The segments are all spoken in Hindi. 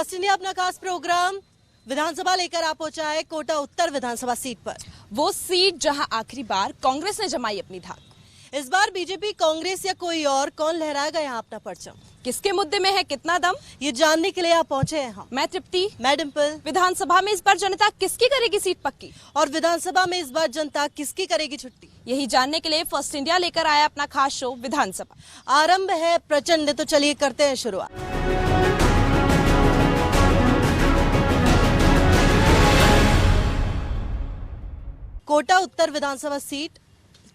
फर्स्ट इंडिया अपना खास प्रोग्राम विधानसभा लेकर आ पहुंचा है कोटा उत्तर विधानसभा सीट पर। वो सीट जहां आखिरी बार कांग्रेस ने जमाई अपनी धाक। इस बार बीजेपी, कांग्रेस या कोई और, कौन लहराएगा यहाँ अपना परचम? किसके मुद्दे में है कितना दम, ये जानने के लिए आप पहुंचे हैं हम। मैं तृप्ति, मैं डिम्पल। विधानसभा में इस बार जनता किसकी करेगी सीट पक्की, और विधानसभा में इस बार जनता किसकी करेगी छुट्टी, यही जानने के लिए फर्स्ट इंडिया लेकर आया अपना खास शो विधानसभा। आरंभ है प्रचंड, तो चलिए करते हैं शुरुआत। कोटा उत्तर विधानसभा सीट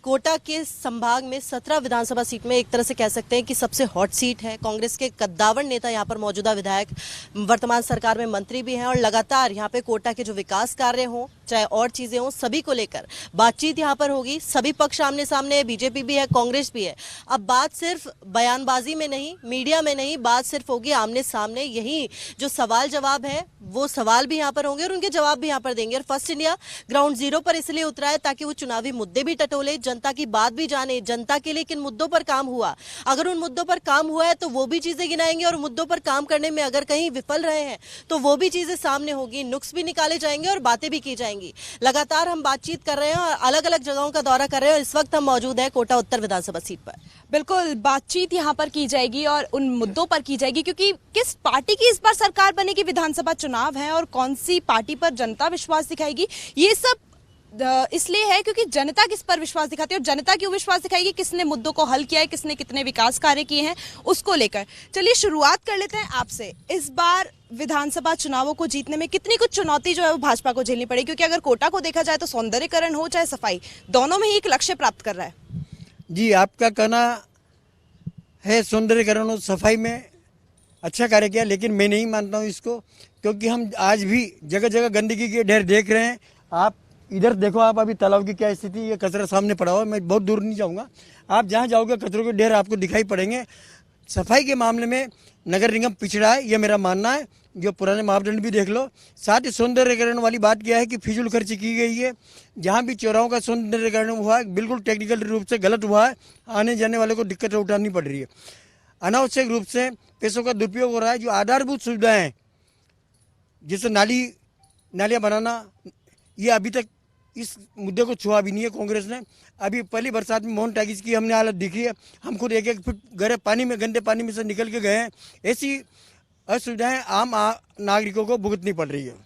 कोटा के संभाग में 17 विधानसभा सीट में एक तरह से कह सकते हैं कि सबसे हॉट सीट है। कांग्रेस के कद्दावर नेता यहाँ पर मौजूदा विधायक, वर्तमान सरकार में मंत्री भी हैं और लगातार यहाँ पे कोटा के जो विकास कार्य हों चाहे और चीजें हों, सभी को लेकर बातचीत यहाँ पर होगी। सभी पक्ष आमने सामने है, बीजेपी भी है, कांग्रेस भी है। अब बात सिर्फ बयानबाजी में नहीं, मीडिया में नहीं, बात सिर्फ होगी आमने सामने। यही जो सवाल जवाब है वो सवाल भी यहाँ पर होंगे और उनके जवाब भी यहाँ पर देंगे। और फर्स्ट इंडिया ग्राउंड जीरो पर इसलिए उतरा है ताकि वो चुनावी मुद्दे भी टटोले, जनता की बात भी जाने, जनता के लिए किन मुद्दों पर काम हुआ। अगर उन मुद्दों पर काम हुआ है तो वो भी चीजें गिनाएंगे और मुद्दों पर काम करने में अगर कहीं विफल रहे हैं तो वो भी चीजें सामने होगी, नुक्स भी निकाले जाएंगे और बातें भी की जाएंगी। लगातार हम बातचीत कर रहे हैं और अलग अलग जगहों का दौरा कर रहे हैं और इस वक्त हम मौजूद हैं कोटा उत्तर विधानसभा सीट पर। बिल्कुल बातचीत यहाँ पर की जाएगी और उन मुद्दों पर की जाएगी क्योंकि किस पार्टी की इस बार सरकार बनेगी, विधानसभा चुनाव है और कौन सी पार्टी पर जनता विश्वास दिखाएगी, ये सब इसलिए है क्योंकि जनता किस पर विश्वास दिखाती है और जनता क्यों विश्वास दिखाएगी, किसने मुद्दों को हल किया है, किसने कितने विकास कार्य किए हैं, उसको लेकर। चलिए शुरुआत कर लेते हैं आपसे। इस बार विधानसभा चुनावों को जीतने में कितनी कुछ चुनौती जो है वो भाजपा को झेलनी पड़ेगी, क्योंकि अगर कोटा को देखा जाए तो सौंदर्यीकरण हो चाहे सफाई, दोनों में ही एक लक्ष्य प्राप्त कर रहा है। जी, आपका कहना है सौंदर्यीकरण और सफाई में अच्छा कार्य किया, लेकिन मैं नहीं मानता हूँ इसको, क्योंकि हम आज भी जगह जगह गंदगी के ढेर देख रहे हैं। आप इधर देखो, आप अभी तालाब की क्या स्थिति, ये कचरा सामने पड़ा हुआ है। मैं बहुत दूर नहीं जाऊँगा, आप जहाँ जाओगे कचरों के ढेर आपको दिखाई पड़ेंगे। सफाई के मामले में नगर निगम पिछड़ा है, ये मेरा मानना है। जो पुराने मापदंड भी देख लो। साथ ही सौंदर्यीकरण वाली बात क्या है कि फिजूल खर्ची की गई है। जहाँ भी चौराहों का सौंदर्यीकरण हुआ है बिल्कुल टेक्निकल रूप से गलत हुआ है, आने जाने वाले को दिक्कत उठानी पड़ रही है। अनावश्यक रूप से पैसों का दुरुपयोग हो रहा है। जो आधारभूत सुविधाएं हैं जैसे नालियाँ बनाना, ये अभी तक इस मुद्दे को छुआ भी नहीं है कांग्रेस ने। अभी पहली बरसात में मोहन टाकीज की हमने हालत देखी है, हम खुद एक फुट गहरे पानी में, गंदे पानी में से निकल के गए हैं। ऐसी असुविधाएं आम नागरिकों को भुगतनी पड़ रही है।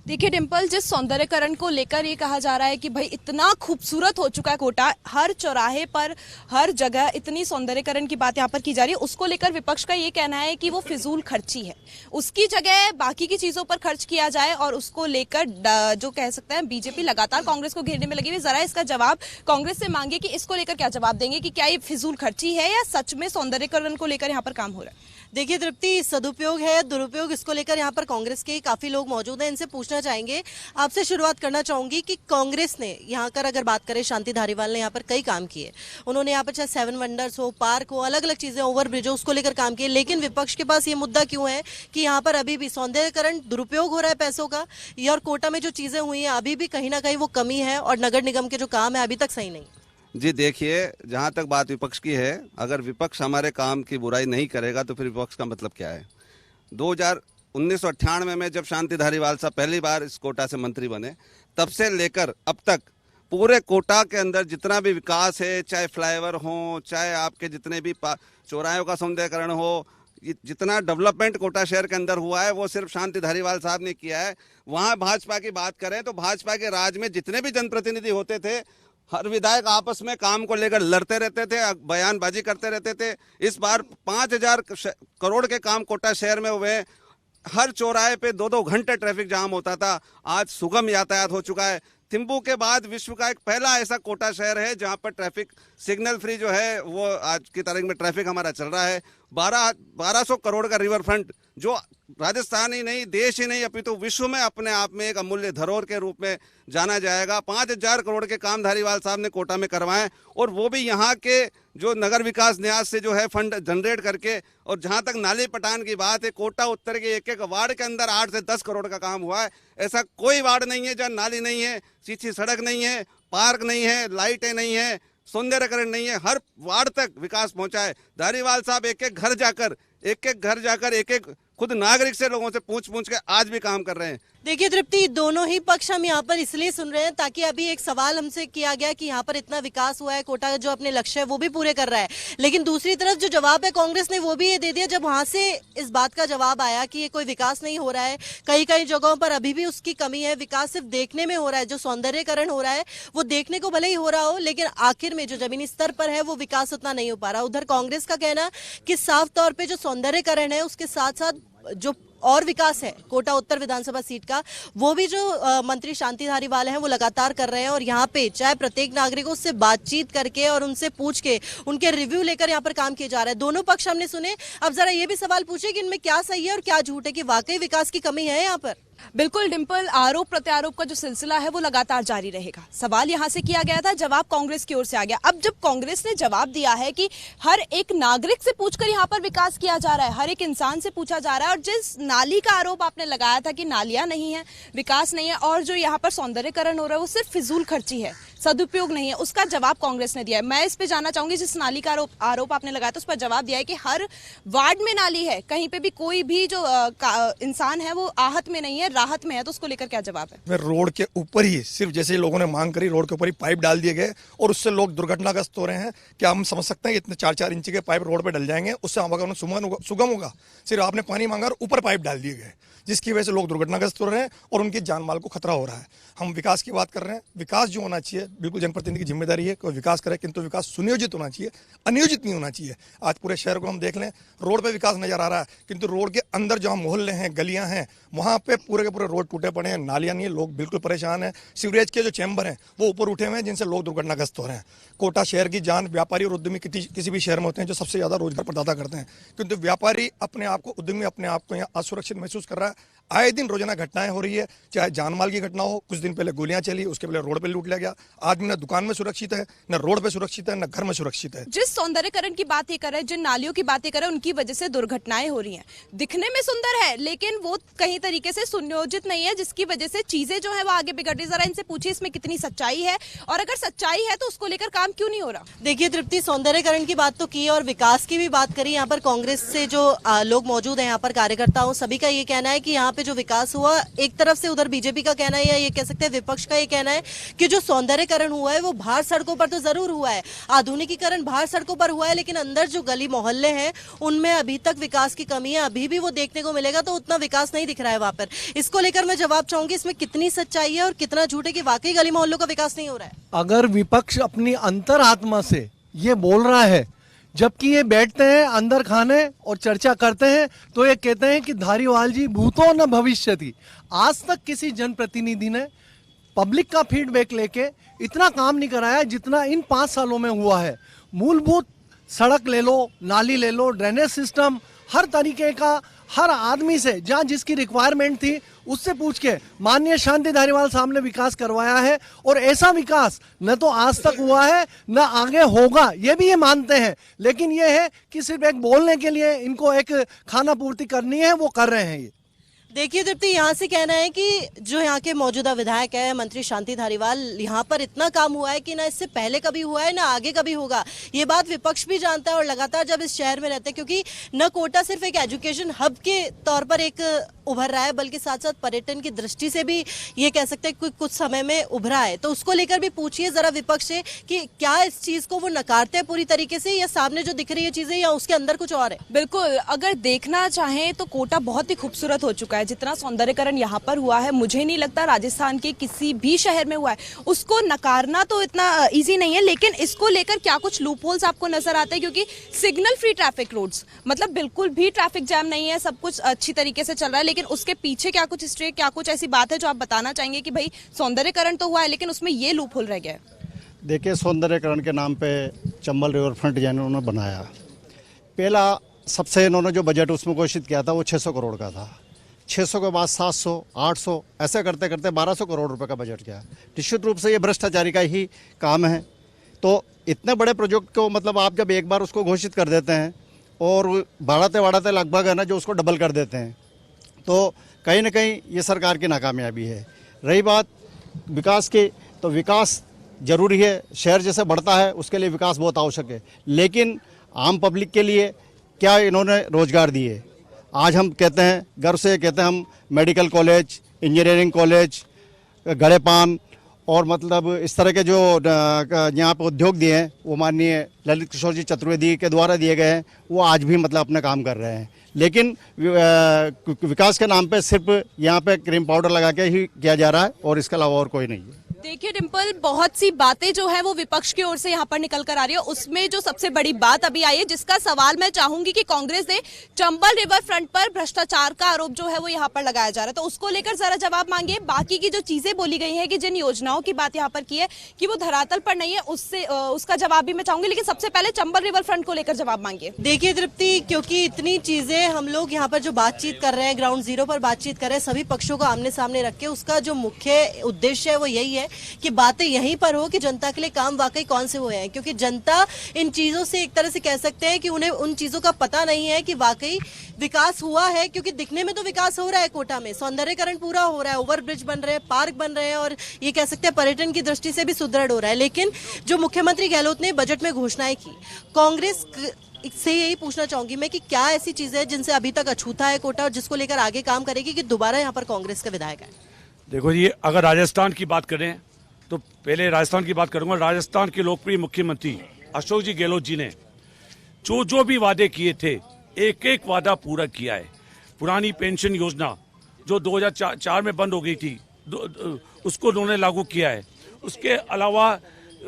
देखिए डिम्पल, जिस सौंदर्यकरण को लेकर ये कहा जा रहा है कि भाई इतना खूबसूरत हो चुका है कोटा, हर चौराहे पर हर जगह इतनी सौंदर्यकरण की बात यहाँ पर की जा रही है, उसको लेकर विपक्ष का ये कहना है कि वो फिजूल खर्ची है, उसकी जगह बाकी की चीजों पर खर्च किया जाए। और उसको लेकर जो कह सकते हैं बीजेपी लगातार कांग्रेस को घेरने में लगी हुई। जरा इसका जवाब कांग्रेस से मांगे कि इसको लेकर क्या जवाब देंगे कि क्या ये फिजूल खर्ची है या सच में सौंदर्यकरण को लेकर यहाँ पर काम हो रहा है। देखिए तृप्ति, सदुपयोग है दुरुपयोग, इसको लेकर यहाँ पर कांग्रेस के काफी लोग मौजूद हैं, इनसे पूछना चाहेंगे। आपसे शुरुआत करना चाहूंगी कि कांग्रेस ने यहाँ कर अगर बात करें, शांति धारीवाल ने यहाँ पर कई काम किए। उन्होंने यहाँ पर चाहे 7 वंडर्स हो, पार्क हो, अलग अलग चीजें, ओवरब्रिज हो, उसको लेकर काम किए। लेकिन विपक्ष के पास ये मुद्दा क्यों है कि यहाँ पर अभी भी सौंदर्यकरण दुरुपयोग हो रहा है पैसों का, और कोटा में जो चीजें हुई हैं अभी भी कहीं ना कहीं वो कमी है और नगर निगम के जो काम है अभी तक सही नहीं। जी देखिए, जहाँ तक बात विपक्ष की है, अगर विपक्ष हमारे काम की बुराई नहीं करेगा तो फिर विपक्ष का मतलब क्या है। 1998 में जब शांति धारीवाल साहब पहली बार इस कोटा से मंत्री बने, तब से लेकर अब तक पूरे कोटा के अंदर जितना भी विकास है, चाहे फ्लाईओवर हो, चाहे आपके जितने भी चौराहों का सौंदर्यकरण हो, जितना डेवलपमेंट कोटा शहर के अंदर हुआ है वो सिर्फ शांति धारीवाल साहब ने किया है। वहाँ भाजपा की बात करें तो भाजपा के राज में जितने भी जनप्रतिनिधि होते थे, हर विधायक आपस में काम को लेकर लड़ते रहते थे, बयानबाजी करते रहते थे। इस बार 5000 करोड़ के काम कोटा शहर में हुए। हर चौराहे पे 2-2 घंटे ट्रैफिक जाम होता था, आज सुगम यातायात हो चुका है। थिम्पू के बाद विश्व का एक पहला ऐसा कोटा शहर है जहां पर ट्रैफिक सिग्नल फ्री जो है वो आज की तारीख में ट्रैफिक हमारा चल रहा है। 1200 करोड़ का रिवर फ्रंट जो राजस्थान ही नहीं, देश ही नहीं, अपितु विश्व में अपने आप में एक अमूल्य धरोहर के रूप में जाना जाएगा। 5000 करोड़ के काम धारीवाल साहब ने कोटा में करवाए, और वो भी यहाँ के जो नगर विकास न्यास से जो है फंड जनरेट करके। और जहाँ तक नाली पटान की बात है, कोटा उत्तर के एक एक वार्ड के अंदर 8 से 10 करोड़ का काम हुआ है। ऐसा कोई वार्ड नहीं है जहाँ नाली नहीं है, सीधी सड़क नहीं है, पार्क नहीं है, लाइटें नहीं है, सौंदर्यकरण नहीं है। हर वार्ड तक विकास पहुंचा है। धारीवाल साहब एक एक घर जाकर एक एक खुद नागरिक से लोगों से पूछ पूछ के आज भी काम कर रहे हैं। देखिए तृप्ति, दोनों ही पक्ष हम यहाँ पर इसलिए सुन रहे हैं ताकि अभी एक सवाल हमसे किया गया कि यहाँ पर इतना विकास हुआ है, कोटा जो अपने लक्ष्य है वो भी पूरे कर रहा है, लेकिन दूसरी तरफ जो जवाब है कांग्रेस ने वो भी ये दे दिया जब वहां से इस बात का जवाब आया कि ये कोई विकास नहीं हो रहा है, कई कई जगहों पर अभी भी उसकी कमी है, विकास सिर्फ देखने में हो रहा है, जो सौंदर्यीकरण हो रहा है वो देखने को भले ही हो रहा हो लेकिन आखिर में जो जमीनी स्तर पर है वो विकास उतना नहीं हो पा रहा। उधर कांग्रेस का कहना कि साफ तौर पर जो सौंदर्यीकरण है उसके साथ साथ जो और विकास है कोटा उत्तर विधानसभा सीट का वो भी जो मंत्री शांति धारीवाल हैं वो लगातार कर रहे हैं और यहाँ पे चाहे प्रत्येक नागरिकों से बातचीत करके और उनसे पूछ के उनके रिव्यू लेकर यहाँ पर काम किया जा रहा है। दोनों पक्ष हमने सुने, अब जरा ये भी सवाल पूछे कि इनमें क्या सही है और क्या झूठ है, कि वाकई विकास की कमी है यहाँ पर। बिल्कुल डिंपल, आरोप प्रत्यारोप का जो सिलसिला है वो लगातार जारी रहेगा। सवाल यहां से किया गया था, जवाब कांग्रेस की ओर से आ गया। अब जब कांग्रेस ने जवाब दिया है कि हर एक नागरिक से पूछकर यहां पर विकास किया जा रहा है, हर एक इंसान से पूछा जा रहा है, और जिस नाली का आरोप आपने लगाया था कि नालियां नहीं है, विकास नहीं है, और जो यहाँ पर सौंदर्यीकरण हो रहा है वो सिर्फ फिजूल खर्ची है, सदुपयोग नहीं है, उसका जवाब कांग्रेस ने दिया है। मैं इस पे जानना चाहूंगी, जिस नाली का आरोप आपने लगाया था उस पर जवाब दिया है कि हर वार्ड में नाली है, कहीं पे भी कोई भी जो इंसान है वो आहत में नहीं है, राहत में है, तो उसको लेकर क्या जवाब है? रोड के ऊपर ही सिर्फ जैसे लोगों ने मांग करी, रोड के ऊपर ही पाइप डाल दिए गए और उससे लोग दुर्घटनाग्रस्त हो रहे हैं। क्या हम समझ सकते हैं कि इतने 4-4 इंच के पाइप रोड पे डल जाएंगे? उससे आवागमन सुगम होगा? सिर्फ आपने पानी मांगा और ऊपर पाइप डाल दिए गए, जिसकी वजह से लोग दुर्घटनाग्रस्त हो रहे हैं और उनकी जान माल को खतरा हो रहा है। हम विकास की बात कर रहे हैं, विकास जो होना चाहिए बिल्कुल जनप्रतिनिधि की जिम्मेदारी है कि विकास करे, किंतु विकास सुनियोजित होना चाहिए, अनियोजित नहीं होना चाहिए। आज पूरे शहर को हम देख लें, रोड पे विकास नजर आ रहा है, किंतु रोड के अंदर जहाँ मोहल्ले हैं, गलियां हैं, वहाँ पे पूरे के पूरे रोड टूटे पड़े हैं, नालियां नहीं है, लोग बिल्कुल परेशान हैं। सीवरेज के जो चैम्बर हैं वो ऊपर उठे हुए हैं, जिनसे लोग दुर्घटनाग्रस्त हो रहे हैं। कोटा शहर की जान व्यापारी और उद्यमी किसी भी शहर में होते हैं जो सबसे ज्यादा रोजगार प्रदाता करते हैं, किंतु व्यापारी अपने आप को, उद्यमी अपने आप को यहाँ असुरक्षित महसूस कर रहा है। आए दिन रोजाना घटनाएं हो रही है, चाहे जानमाल की घटना हो, कुछ दिन पहले गोलियां चली, उसके पहले रोड पे लूट लिया गया। आदमी न दुकान में सुरक्षित है, न रोड पे सुरक्षित है, न घर में सुरक्षित है। जिस सौंदर्यीकरण की बात ये कर रहे हैं, जिन नालियों की बातें कर रहे हैं, उनकी वजह से दुर्घटनाएं हो रही हैं। दिखने में सुंदर है लेकिन वो कहीं तरीके से सुनियोजित नहीं है, जिसकी वजह से चीजें जो है वो आगे बिगड़ रही। जरा इनसे पूछिए इसमें कितनी सच्चाई है, और अगर सच्चाई है तो उसको लेकर काम क्यों नहीं हो रहा? देखिए तृप्ति, सौंदर्यीकरण की बात तो की और विकास की भी बात करी। यहाँ पर कांग्रेस से जो लोग मौजूद हैं, यहाँ पर कार्यकर्ता हो, सभी का ये कहना है कि यहाँ पे जो विकास हुआ, एक तरफ से उधर बीजेपी का कहना है या ये कह सकते हैं विपक्ष का ये कहना है कि जो सौंदर्यीकरण हुआ है वो बाहर सड़कों पर तो जरूर हुआ है, आधुनिकीकरण बाहर सड़कों पर हुआ है, लेकिन अंदर जो गली मोहल्ले हैं उनमें अभी तक विकास की कमी है, अभी भी वो देखने को मिलेगा, तो उतना विकास नहीं दिख रहा है वहां पर। इसको लेकर मैं जवाब चाहूंगी, इसमें कितनी सच्चाई है और कितना झूठ है कि वाकई गली मोहल्लों का विकास नहीं हो रहा है? अगर विपक्ष अपनी अंतरात्मा से ये बोल रहा है, जबकि ये बैठते हैं अंदर खाने और चर्चा करते हैं, तो ये कहते हैं कि धारीवाल जी भूतो न भविष्यति। आज तक किसी जनप्रतिनिधि ने पब्लिक का फीडबैक लेके इतना काम नहीं कराया जितना इन 5 सालों में हुआ है। मूलभूत सड़क ले लो, नाली ले लो, ड्रेनेज सिस्टम, हर तरीके का, हर आदमी से जहाँ जिसकी रिक्वायरमेंट थी उससे पूछ के माननीय शांति धारीवाल साहब ने विकास करवाया है, और ऐसा विकास न तो आज तक हुआ है न आगे होगा, ये भी ये मानते हैं। लेकिन ये है कि सिर्फ एक बोलने के लिए इनको एक खाना पूर्ति करनी है, वो कर रहे हैं ये। देखिए तृप्ति, यहाँ से कहना है कि जो यहाँ के मौजूदा विधायक है मंत्री शांति धारीवाल, यहाँ पर इतना काम हुआ है कि ना इससे पहले कभी हुआ है ना आगे कभी होगा। ये बात विपक्ष भी जानता है और लगातार जब इस शहर में रहते हैं, क्योंकि न कोटा सिर्फ एक एजुकेशन हब के तौर पर एक उभर रहा है, बल्कि साथ साथ पर्यटन की दृष्टि से भी ये कह सकते हैं कुछ समय में उभरा है। तो उसको लेकर भी पूछिए जरा विपक्ष से कि क्या इस चीज को वो नकारते हैं पूरी तरीके से, या सामने जो दिख रही है चीजें या उसके अंदर कुछ और है? बिल्कुल, अगर देखना चाहें तो कोटा बहुत ही खूबसूरत हो चुका है। जितना सौंदर्यीकरण यहाँ पर हुआ है, मुझे नहीं लगता राजस्थान के किसी भी शहर में हुआ है। उसको नकारना तो इतना इजी नहीं है, लेकिन इसको लेकर क्या कुछ लूप होल्स आपको नजर आते हैं? क्योंकि सिग्नल फ्री ट्रैफिक रोड्स, मतलब बिल्कुल भी ट्रैफिक जैम नहीं है, सब कुछ अच्छी तरीके से चल रहा है, लेकिन उसके पीछे क्या कुछ हिस्ट्री, क्या कुछ ऐसी बात है जो आप बताना चाहेंगे कि भाई सौंदर्यीकरण तो हुआ है लेकिन उसमें ये लूप होल रह गया है? देखिए, सौंदर्यीकरण के नाम पे चंबल रिवर फ्रंट इन्होंने बनाया। पहला सबसे इन्होंने जो बजट उसमें घोषित किया था वो 600 करोड़ का था। 600 के बाद 700, 800 ऐसे करते करते 1200 करोड़ रुपए का बजट किया। निश्चित रूप से ये भ्रष्टाचारी का ही काम है। तो इतने बड़े प्रोजेक्ट को मतलब आप जब एक बार उसको घोषित कर देते हैं और बढ़ाते लगभग है ना जो उसको डबल कर देते हैं, तो कहीं ना कहीं ये सरकार की नाकामयाबी है। रही बात विकास की, तो विकास जरूरी है, शहर जैसे बढ़ता है उसके लिए विकास बहुत आवश्यक है, लेकिन आम पब्लिक के लिए क्या इन्होंने रोजगार दिए? आज हम कहते हैं गर्व से कहते हैं हम मेडिकल कॉलेज, इंजीनियरिंग कॉलेज, गड़े पान और मतलब इस तरह के जो यहाँ पे उद्योग दिए हैं वो माननीय ललित किशोर जी चतुर्वेदी के द्वारा दिए गए हैं, वो आज भी मतलब अपना काम कर रहे हैं। लेकिन विकास के नाम पे सिर्फ यहाँ पे क्रीम पाउडर लगा के ही किया जा रहा है और इसके अलावा और कोई नहीं है। देखिए डिम्पल, बहुत सी बातें जो है वो विपक्ष की ओर से यहाँ पर निकल कर आ रही है। उसमें जो सबसे बड़ी बात अभी आई है, जिसका सवाल मैं चाहूंगी कि कांग्रेस ने चंबल रिवर फ्रंट पर भ्रष्टाचार का आरोप जो है वो यहाँ पर लगाया जा रहा है, तो उसको लेकर जरा जवाब मांगिए। बाकी की जो चीजें बोली गई है कि जिन योजनाओं की बात यहाँ पर की है कि वो धरातल पर नहीं है, उससे उसका जवाब भी मैं चाहूंगी, लेकिन सबसे पहले चंबल रिवर फ्रंट को लेकर जवाब मांगिए। देखिए तृप्ति, क्योंकि इतनी चीजें हम लोग यहाँ पर जो बातचीत कर रहे हैं, ग्राउंड जीरो पर बातचीत कर रहे हैं, सभी पक्षों को आमने सामने रख के, उसका जो मुख्य उद्देश्य है वो यही है कि बातें यहीं पर हो कि जनता के लिए काम वाकई कौन से हुए हैं। क्योंकि जनता इन चीजों से एक तरह से कह सकते हैं कि उन्हें उन चीजों का पता नहीं है कि वाकई विकास हुआ है। क्योंकि दिखने में तो विकास हो रहा है, कोटा में सौंदर्यकरण पूरा हो रहा है, ओवरब्रिज बन रहे हैं, पार्क बन रहे हैं और ये कह सकते हैं पर्यटन की दृष्टि से भी सुदृढ़ हो रहा है। लेकिन जो मुख्यमंत्री गहलोत ने बजट में घोषणाएं की, कांग्रेस से यही पूछना चाहूंगी मैं कि क्या ऐसी चीजें हैं जिनसे अभी तक अछूता है कोटा और जिसको लेकर आगे काम करेगी कि दोबारा यहाँ पर कांग्रेस का विधायक है? देखो जी, अगर राजस्थान की बात करें तो पहले राजस्थान की बात करूंगा। राजस्थान के लोकप्रिय मुख्यमंत्री अशोक जी गहलोत जी ने जो भी वादे किए थे, एक एक वादा पूरा किया है। पुरानी पेंशन योजना जो 2004 में बंद हो गई थी, उसको उन्होंने लागू किया है। उसके अलावा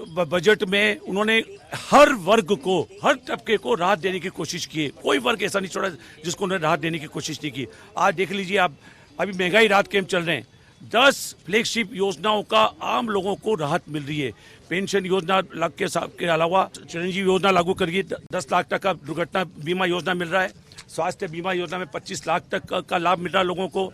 बजट में उन्होंने हर वर्ग को, हर तबके को राहत देने की कोशिश की है। कोई वर्ग ऐसा नहीं छोड़ा जिसको उन्होंने राहत देने की कोशिश नहीं की। आज देख लीजिए आप, अभी महंगाई राहत कैंप चल रहे हैं, 10 फ्लैगशिप योजनाओं का आम लोगों को राहत मिल रही है। पेंशन योजना के अलावा चिरंजीवी योजना लागू करिए, 10 लाख तक का दुर्घटना बीमा योजना मिल रहा है। स्वास्थ्य बीमा योजना में 25 लाख तक का लाभ मिल रहा है लोगों को।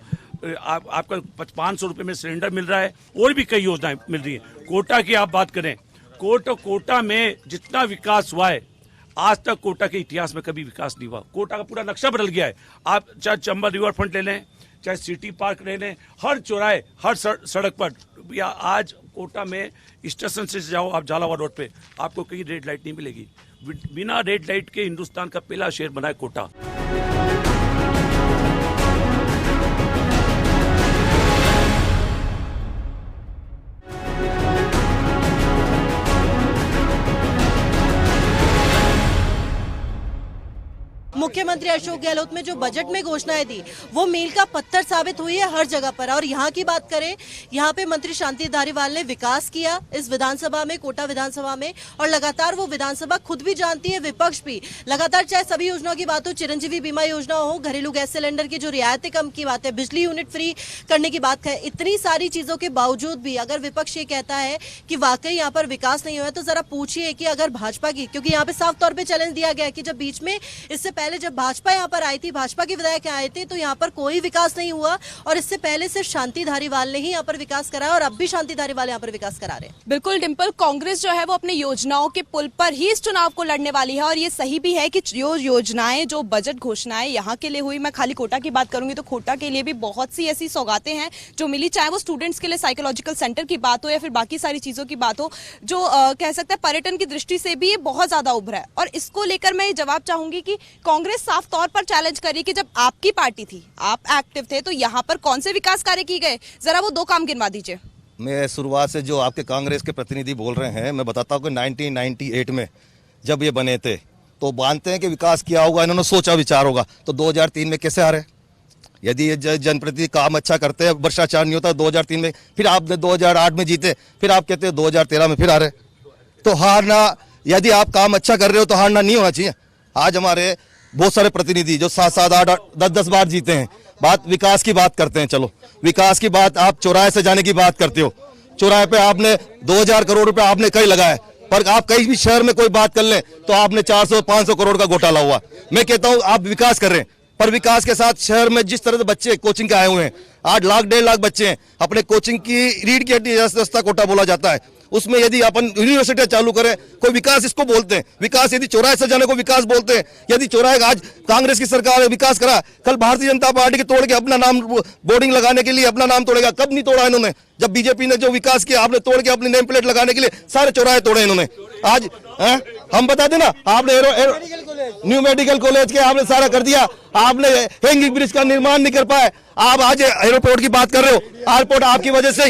आपका 500 रुपये में सिलेंडर मिल रहा है, और भी कई योजनाएं मिल रही है। कोटा की आप बात करें, कोटा में जितना विकास हुआ है, आज तक कोटा के इतिहास में कभी विकास नहीं हुआ। कोटा का पूरा नक्शा बदल गया है। आप चाहे चंबल रिवर फ्रंट ले लें, चाहे सिटी पार्क ले लें, हर चौराहे, हर सड़क पर, या आज कोटा में स्टेशन से जाओ आप झालावाड़ रोड पे, आपको कहीं रेड लाइट नहीं मिलेगी। बिना रेड लाइट के हिंदुस्तान का पहला शहर बना है कोटा। मुख्यमंत्री अशोक गहलोत में जो बजट में घोषणाएं दी वो मील का पत्थर साबित हुई है हर जगह पर। और यहाँ की बात करें, यहाँ पे मंत्री शांति धारीवाल ने विकास किया इस विधानसभा में, कोटा विधानसभा में, और लगातार वो विधानसभा खुद भी जानती है, विपक्ष भी लगातार, चाहे सभी योजनाओं की बात हो, चिरंजीवी बीमा योजना हो, घरेलू गैस सिलेंडर की जो रियायतें कम की बात है, बिजली यूनिट फ्री करने की बात है, इतनी सारी चीजों के बावजूद भी अगर विपक्ष ये कहता है कि वाकई यहाँ पर विकास नहीं हुआ, तो जरा पूछिए कि अगर भाजपा की, क्योंकि यहाँ पे साफ तौर पर चैलेंज दिया गया कि जब बीच में, इससे पहले जब भाजपा यहाँ पर आई थी, भाजपा के विधायक आए थे, तो यहाँ पर कोई विकास नहीं हुआ, और इससे पहले सिर्फ शांति धारीवाल ने ही यहाँ पर विकास कराया, और अब भी शांति धारीवाल यहाँ पर विकास करा रहे हैं। बिल्कुल डिम्पल, कांग्रेस जो है वो अपने योजनाओं के पुल पर ही इस चुनाव को लड़ने वाली है, और ये सही भी है कि जो योजनाएं, जो बजट घोषणाएं यहाँ के लिए हुई, मैं खाली कोटा की बात करूंगी तो कोटा के लिए भी बहुत सी ऐसी सौगातें हैं जो मिली, चाहे वो स्टूडेंट्स के लिए साइकोलॉजिकल सेंटर की बात हो या फिर बाकी सारी चीजों की बात हो, जो कह सकते हैं पर्यटन की दृष्टि से भी ये बहुत ज्यादा उभरा है। और इसको लेकर मैं जवाब चाहूंगी कि कांग्रेस साफ तौर पर चैलेंज करी कि जब आपकी पार्टी थी, आप एक्टिव थे, तो यहाँ पर कौन से विकास कार्य किए गए, जरा वो 2 काम गिनवा दीजिए। मैं शुरुआत से, जो आपके कांग्रेस के प्रतिनिधि बोल रहे हैं, मैं बताता हूँ कि 1998 में जब ये बने थे तो मानते हैं कि विकास किया होगा, इन्होंने सोचा विचार होगा, तो 2003 में कैसे हारे? यदि ये जनप्रतिनिधि काम अच्छा करते हैं, भ्रष्टाचार नहीं होता 2003 में, फिर आप 2008 में जीते, फिर आप कहते हैं 2013 में फिर हारे। तो हारना, यदि आप काम अच्छा कर रहे हो तो हारना नहीं होना चाहिए। आज हमारे बहुत सारे प्रतिनिधि जो 7-7, 8, 10 बार जीते हैं, बात विकास की बात करते हैं। चलो विकास की बात, आप चौराहे से जाने की बात करते हो, चौराहे पे आपने 2000 करोड़ रुपए आपने कहीं लगाए, पर आप कहीं भी शहर में कोई बात कर लें तो आपने 400-500 करोड़ का घोटाला हुआ। मैं कहता हूं आप विकास कर रहे हैं, पर विकास के साथ शहर में जिस तरह से बच्चे कोचिंग के आए हुए हैं, 8 लाख 1.5 लाख बच्चे हैं, अपने कोचिंग की रीढ़ की हड्डी सस्ता कोटा बोला जाता है, उसमें यदि अपन यूनिवर्सिटी चालू करें, कोई विकास इसको बोलते हैं? विकास यदि चौराहे से जाने को विकास बोलते हैं। यदि चौराहे आज कांग्रेस की सरकार ने विकास करा, कल भारतीय जनता पार्टी के तोड़ के अपना नाम बोर्डिंग लगाने के लिए अपना नाम तोड़ेगा। कब नहीं तोड़ा इन्होंने? जब बीजेपी ने जो विकास किया, आपने तोड़ के अपनी नेम प्लेट लगाने के लिए सारे चौराहे तोड़े इन्होंने। आज हम बता देना, आपने न्यू मेडिकल कॉलेज के आपने सारा कर दिया, आपने हैंगिंग ब्रिज का निर्माण नहीं कर पाए। आप आज एयरपोर्ट की बात कर रहे हो, एयरपोर्ट आपकी वजह से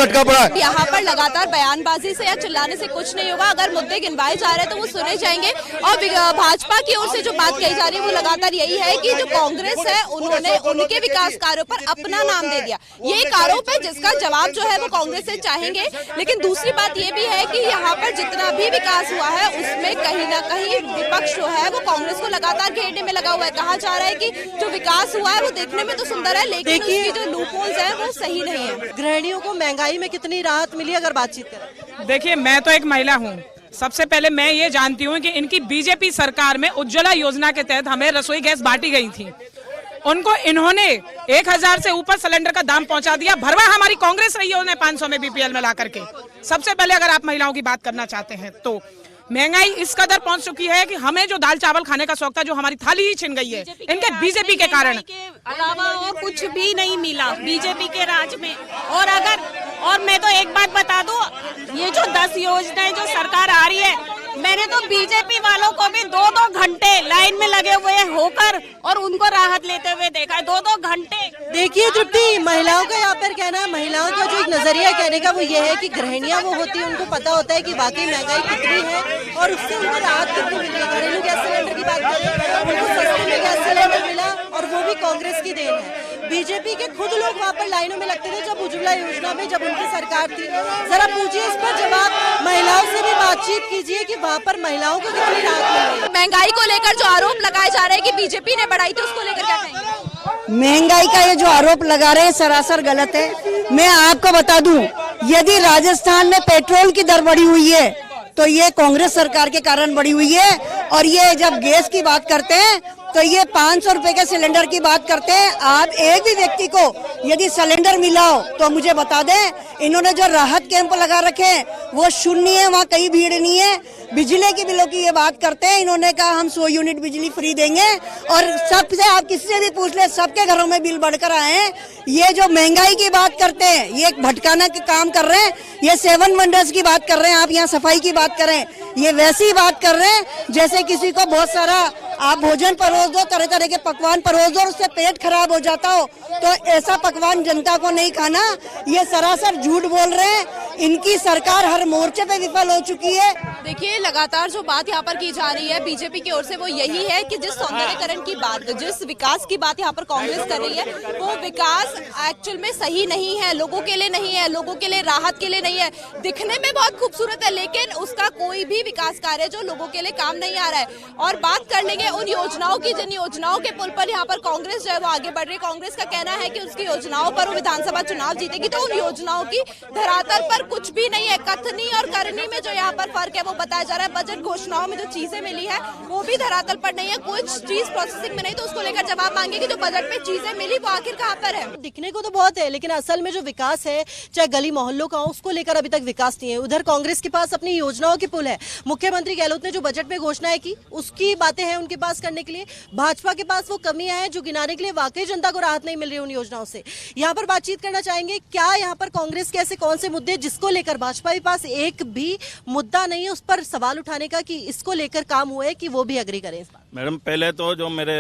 अटका पड़ा है। यहाँ पर लगातार बयानबाजी से या चिल्लाने से कुछ नहीं होगा। अगर मुद्दे गिनवाए जा रहे हैं तो वो सुने जाएंगे। और भाजपा की ओर से जो बात कही जा रही है वो लगातार यही है कि जो कांग्रेस है उन्होंने उनके विकास कार्यों पर अपना नाम दे दिया। ये एक आरोप है जिसका जवाब जो है वो कांग्रेस से चाहेंगे। लेकिन दूसरी बात ये भी है कि यहाँ पर जितना भी विकास हुआ है उसमें कहीं ना कहीं विपक्ष जो है वो कांग्रेस को लगातार घेरने में लगा हुआ है। कहा जा रहा है कि जो विकास हुआ है वो देखने में तो सुंदर है, लेकिन उसकी जो लूपहोल्स है वो सही नहीं है। गृहिणियों को महंगाई में कितनी राहत मिली अगर बातचीत करें? देखिए, मैं तो एक महिला हूँ। सबसे पहले मैं ये जानती हूँ कि इनकी बीजेपी सरकार में उज्ज्वला योजना के तहत हमें रसोई गैस बांटी गई थी। उनको इन्होंने 1000 से ऊपर सिलेंडर का दाम पहुंचा दिया। भरवा हमारी कांग्रेस रही है, उन्हें 500 में बीपीएल में ला करके। सबसे पहले अगर आप महिलाओं की बात करना चाहते हैं तो महंगाई इस कदर पहुंच चुकी है कि हमें जो दाल चावल खाने का शौक था, जो हमारी थाली ही छिन गई है इनके बीजेपी के कारण। अलावा और कुछ भी नहीं मिला बीजेपी के राज में। और मैं तो एक बात बता दूं, ये जो 10 योजनाएं जो सरकार आ रही है, मैंने तो बीजेपी वालों को भी 2-2 घंटे लाइन में लगे हुए होकर और उनको राहत लेते हुए देखा है। 2-2 घंटे। देखिए तृप्ति, महिलाओं का यहाँ पर कहना है, महिलाओं का जो एक नजरिया कहने का वो ये है कि गृहिणियां वो होती है, उनको पता होता है कि वाकई महंगाई कितनी है और उससे उनको राहत कितनी मिली है। घरेलू गैस सिलेंडर की बात करें, उनको सस्ते में गैस सिलेंडर मिला और वो भी कांग्रेस की देन है। बीजेपी के खुद लोग वहाँ पर लाइनों में लगते थे जब उज्ज्वला योजना में, जब उनकी सरकार थी। जरा पूछिए इस पर जवाब, महिलाओं से भी बातचीत कीजिए कि वहाँ पर महिलाओं को कितनी राहत मिली है। महंगाई को लेकर जो आरोप लगाए जा रहे हैं कि बीजेपी ने बढ़ाई थी, उसको लेकर क्या कहेंगे? महंगाई का ये जो आरोप लगा रहे हैं सरासर गलत है। मैं आपको बता दूं, यदि राजस्थान में पेट्रोल की दर बढ़ी हुई है तो ये कांग्रेस सरकार के कारण बढ़ी हुई है। और ये जब गैस की बात करते हैं तो ये 500 रुपए के सिलेंडर की बात करते हैं। आप एक भी व्यक्ति को यदि सिलेंडर मिला हो तो मुझे बता दें। इन्होंने जो राहत कैंप लगा रखे हैं वो शून्य है, वहाँ कहीं भीड़ नहीं है। बिजली के बिलों की ये बात करते हैं, इन्होंने कहा हम 100 यूनिट बिजली फ्री देंगे और सबसे आप किसी से भी पूछ ले, सबके घरों में बिल बढ़कर आए हैं। ये जो महंगाई की बात करते हैं ये एक भटकाना के काम कर रहे हैं। ये 7 वंडर्स की बात कर रहे हैं, आप यहाँ सफाई की बात करें, ये वैसी बात कर रहे हैं जैसे किसी को बहुत सारा आप भोजन परोस दो, तरह तरह के पकवान परोस दो और उससे पेट खराब हो जाता हो, तो ऐसा पकवान जनता को नहीं खाना। ये सरासर झूठ बोल रहे हैं। इनकी सरकार हर मोर्चे पे विफल हो चुकी है। देखिए, लगातार जो बात यहाँ पर की जा रही है बीजेपी की ओर से वो यही है कि जिस सौंदर्यीकरण की बात, जिस विकास की बात यहाँ पर कांग्रेस कर रही है वो विकास एक्चुअल में सही नहीं है, लोगों के लिए नहीं है, लोगों के लिए राहत के लिए नहीं है। दिखने में बहुत खूबसूरत है लेकिन उसका कोई भी विकास कार्य जो लोगों के लिए काम नहीं आ रहा है। और बात कर लेंगे उन योजनाओं की, जिन योजनाओं के पुल पर यहाँ पर कांग्रेस जो है वो आगे बढ़ रही है। कांग्रेस का कहना है कि उसकी योजनाओं पर वो विधानसभा चुनाव जीतेगी, तो उन योजनाओं की धरातल पर कुछ भी नहीं है। कथनी और करनी में जो यहाँ पर फर्क है वो बताया जा रहा है। बजट घोषणाओं में जो चीजें मिली है वो भी धरातल पर नहीं है, कुछ चीज प्रोसेसिंग में नहीं, तो उसको लेकर जवाब मांगे कि जो बजट में चीजें मिली वो आखिर कहाँ पर है। दिखने को तो बहुत है लेकिन असल में जो विकास है, चाहे गली मोहल्लों का हो, उसको लेकर अभी तक विकास नहीं है। उधर कांग्रेस के पास अपनी योजनाओं के पुल है। मुख्यमंत्री गहलोत ने जो बजट में घोषणाएं की उसकी बातें हैं उनके पास करने के लिए। भाजपा के पास वो कमियां हैं जो गिनाने के लिए वाकई जनता को राहत नहीं मिल रही उन योजनाओं से। यहाँ पर बातचीत करना चाहेंगे, क्या यहाँ पर कांग्रेस के ऐसे कौन से मुद्दे जिसको लेकर भाजपा के पास एक भी मुद्दा नहीं है उस पर सवाल उठाने का कि इसको लेकर काम हुआ है, कि वो भी अग्री करें इस बात? मैडम, पहले तो जो मेरे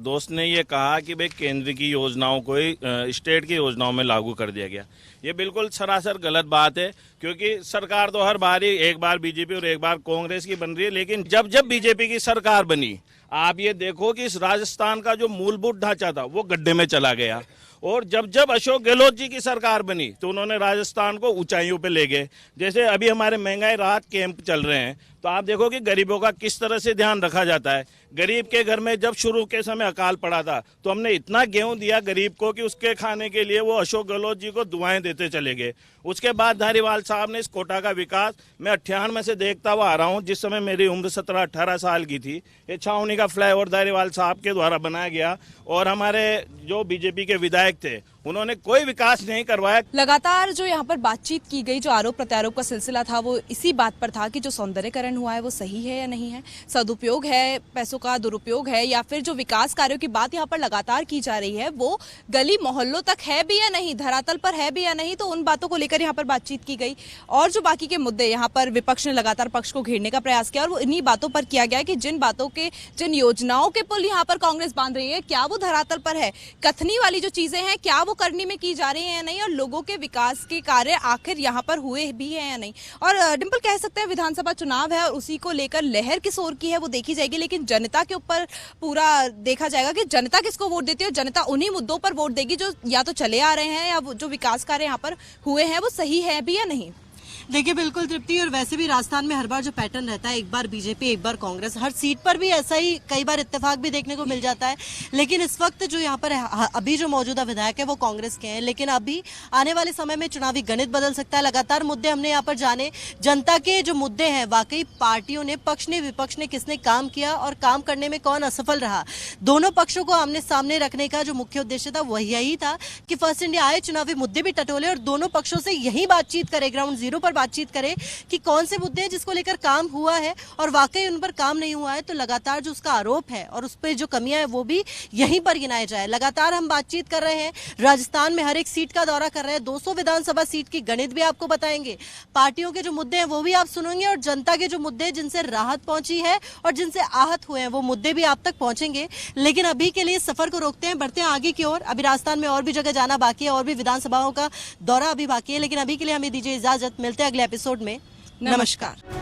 दोस्त ने ये कहा कि भाई केंद्र की योजनाओं को ही स्टेट की योजनाओं में लागू कर दिया गया, ये बिल्कुल सरासर गलत बात है। क्योंकि सरकार तो हर बार ही एक बार बीजेपी और एक बार कांग्रेस की बन रही है, लेकिन जब जब बीजेपी की सरकार बनी आप ये देखो कि इस राजस्थान का जो मूलभूत ढांचा था वो गड्ढे में चला गया। और जब जब अशोक गहलोत जी की सरकार बनी तो उन्होंने राजस्थान को ऊंचाइयों पे ले गए। जैसे अभी हमारे महंगाई राहत कैंप चल रहे हैं तो आप देखो कि गरीबों का किस तरह से ध्यान रखा जाता है। गरीब के घर में जब शुरू के समय अकाल पड़ा था तो हमने इतना गेहूं दिया गरीब को कि उसके खाने के लिए वो अशोक गहलोत जी को दुआएं देते चले गए। उसके बाद धारीवाल साहब ने इस कोटा का विकास मैं 98 से देखता हुआ आ रहा हूं, जिस समय मेरी उम्र 17-18 साल की थी। ये छावनी का फ्लाईओवर धारीवाल साहब के द्वारा बनाया गया और हमारे जो बीजेपी के विधायक थे उन्होंने कोई विकास नहीं करवाया। लगातार जो यहाँ पर बातचीत की गई, जो आरोप प्रत्यारोप का सिलसिला था, वो इसी बात पर था कि जो सौंदर्यकरण हुआ है वो सही है या नहीं है, सदुपयोग है पैसों का, दुरुपयोग है, या फिर जो विकास कार्यों की बात यहाँ पर लगातार की जा रही है वो गली मोहल्लों तक है भी या नहीं, धरातल पर है भी या नहीं। तो उन बातों को लेकर यहाँ पर बातचीत की गई और जो बाकी के मुद्दे यहाँ पर विपक्ष ने लगातार पक्ष को घेरने का प्रयास किया और वो इन्हीं बातों पर किया गया कि जिन बातों के, जिन योजनाओं के पुल यहाँ पर कांग्रेस बांध रही है, क्या वो धरातल पर है, कथनी वाली जो चीजें हैं क्या वो करनी में की जा रही है या नहीं, और लोगों के विकास के कार्य आखिर यहाँ पर हुए भी है या नहीं। और डिंपल, कह सकते हैं विधानसभा चुनाव है और उसी को लेकर लहर किस ओर की है वो देखी जाएगी, लेकिन जनता के ऊपर पूरा देखा जाएगा कि जनता किसको वोट देती है। और जनता उन्हीं मुद्दों पर वोट देगी जो या तो चले आ रहे हैं या जो विकास कार्य यहाँ पर हुए हैं वो सही है भी या नहीं। देखिए बिल्कुल तृप्ति, और वैसे भी राजस्थान में हर बार जो पैटर्न रहता है, एक बार बीजेपी एक बार कांग्रेस, हर सीट पर भी ऐसा ही कई बार इत्तेफाक भी देखने को मिल जाता है। लेकिन इस वक्त जो यहाँ पर अभी जो मौजूदा विधायक है वो कांग्रेस के हैं, लेकिन अभी आने वाले समय में चुनावी गणित बदल सकता है। लगातार मुद्दे हमने यहाँ पर जाने, जनता के जो मुद्दे हैं, वाकई पार्टियों ने, पक्ष ने विपक्ष ने, किसने काम किया और काम करने में कौन असफल रहा, दोनों पक्षों को आमने सामने रखने का जो मुख्य उद्देश्य था वह यही था कि फर्स्ट इंडिया आए, चुनावी मुद्दे भी टटोले और दोनों पक्षों से यही बातचीत करे, ग्राउंड जीरो पर बातचीत करे कि कौन से मुद्दे हैं जिसको लेकर काम हुआ है और वाकई उन पर काम नहीं हुआ है तो लगातार जो उसका आरोप है और उस पर जो कमियां है वो भी यहीं पर गिनाए जाए। लगातार हम बातचीत कर रहे हैं, राजस्थान में हर एक सीट का दौरा कर रहे हैं, 200 विधानसभा सीट की गणित भी आपको बताएंगे, पार्टियों के जो मुद्दे हैं वो भी आप सुनेंगे और जनता के जो मुद्दे हैं जिनसे राहत पहुंची है और जिनसे आहत हुए हैं वो मुद्दे भी आप तक पहुंचेंगे। लेकिन अभी के लिए सफर को रोकते हैं, बढ़ते हैं आगे की ओर। अभी राजस्थान में और भी जगह जाना बाकी है और भी विधानसभाओं का दौरा अभी बाकी है, लेकिन अभी के लिए हमें दीजिए इजाजत, मिलते हैं अगले एपिसोड में। नमस्कार।